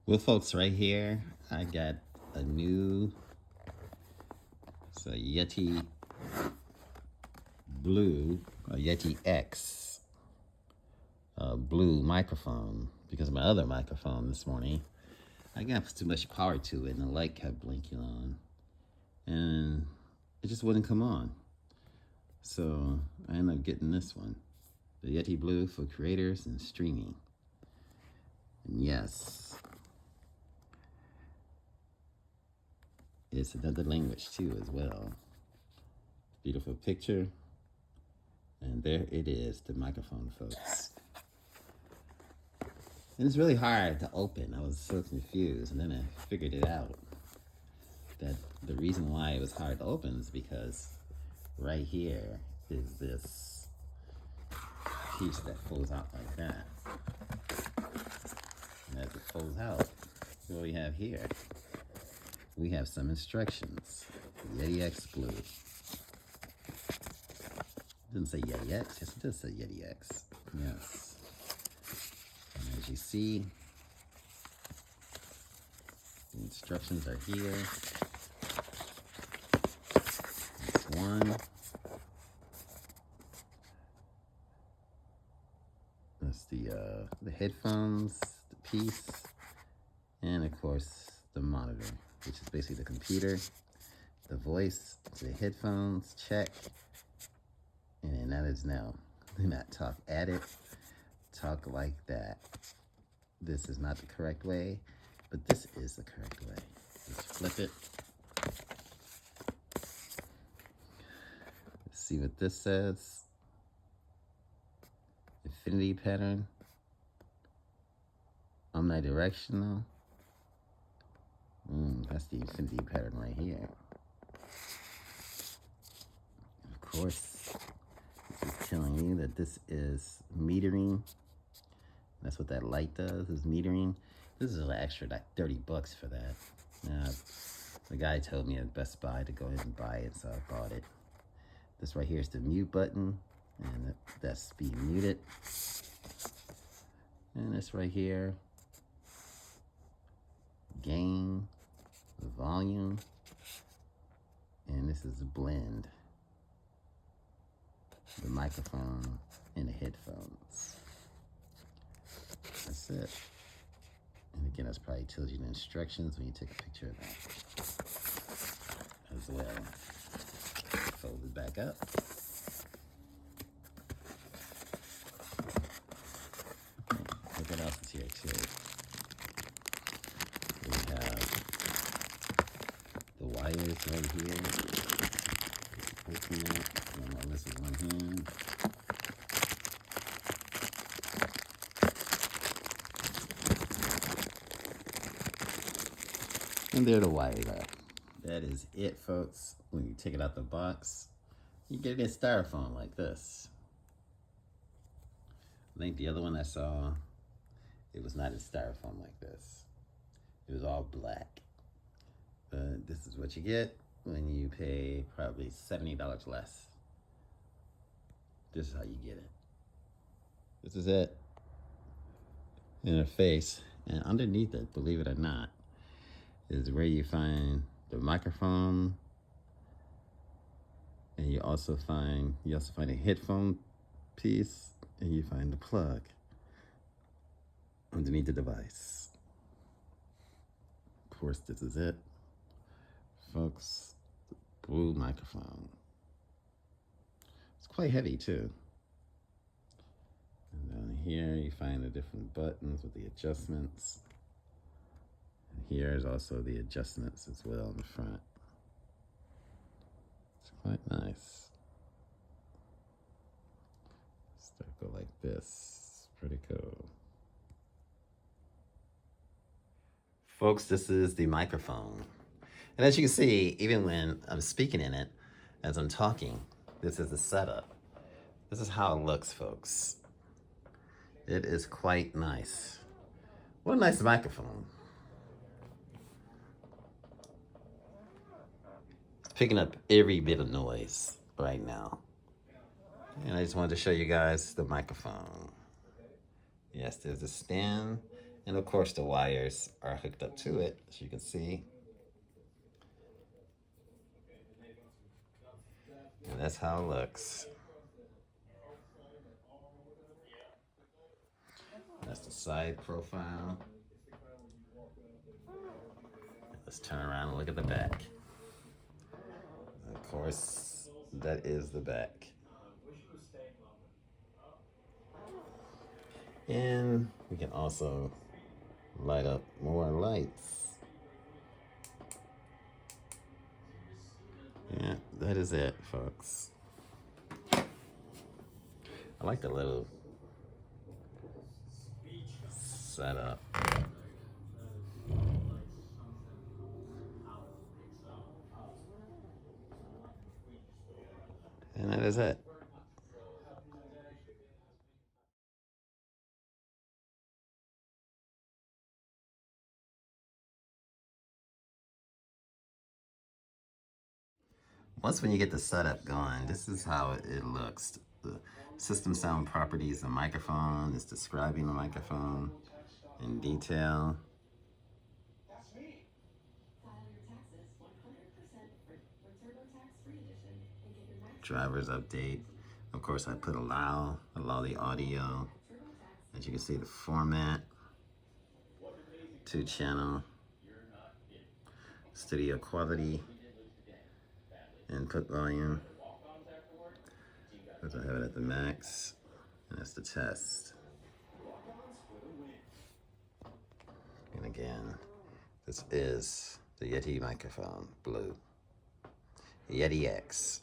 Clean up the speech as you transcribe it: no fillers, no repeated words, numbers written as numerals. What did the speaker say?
Well, folks, right here, I got a new, it's a Yeti Blue, a Yeti X blue microphone because my other microphone this morning, I got too much power to it and the light kept blinking on and it just wouldn't come on. So I ended up getting this one, the Yeti Blue for creators and streaming. And yes, it's another language too as well. Beautiful picture. And there it is, the microphone, folks. And it's really hard to open. I was so confused, and then I figured it out. That the reason why it was hard to open is because right here is this piece that folds out like that. And as it folds out, what we have here, we have some instructions. Yeti X Blue. It didn't say Yeti X, yes it does say Yeti X. Yes. And as you see, the instructions are here. That's one. That's the headphones, the piece, and of course the monitor, which is basically the computer. The voice, the headphones, check. And that is no. Do not talk at it. Talk like that. This is not the correct way, but this is the correct way. Just flip it. Let's see what this says. Infinity pattern. Omnidirectional. That's the infinity pattern right here. Of course, this is telling you that this is metering. That's what that light does, is metering. This is an extra like $30 for that. The guy told me at Best Buy to go ahead and buy it, so I bought it. This right here is the mute button, and that's being muted. And this right here, gain, the volume, and this is a blend, the microphone and the headphones. That's it. And again, that's probably tells you the instructions when you take a picture of that as well. Fold it back up. Look what else is here too. We have the wires right here. Open it. This is one hand. And there the wires are. That is it, folks. When you take it out the box, you get a styrofoam like this. I think the other one I saw, it was not in styrofoam like this. It was all black. But this is what you get when you pay probably $70 less. This is how you get it. This is it. Interface. And underneath it, believe it or not, is where you find the microphone, and you also find a headphone piece, and you find the plug underneath the device. Of course, this is it, folks. The blue microphone. It's quite heavy too. And down here you find the different buttons with the adjustments. Here is also the adjustments as well in the front. It's quite nice. Go like this. Pretty cool. Folks, this is the microphone. And as you can see, even when I'm speaking in it, as I'm talking, this is the setup. This is how it looks, folks. It is quite nice. What a nice microphone. Picking up every bit of noise right now. And I just wanted to show you guys the microphone. Yes, there's a stand, And of course, the wires are hooked up to it, as you can see. And that's how it looks. That's the side profile. Let's turn around and look at the back. Of course, that is the back. And we can also light up more lights. Yeah, that is it, folks. I like the little setup. And that is it. Once when you get the setup going, this is how it looks. The system sound properties, the microphone is describing the microphone in detail. Driver's update. Of course, I put allow the audio. As you can see, the format, 2-channel, studio quality, input volume. Because I have it at the max, and that's the test. And again, this is the Yeti microphone, blue. Yeti X.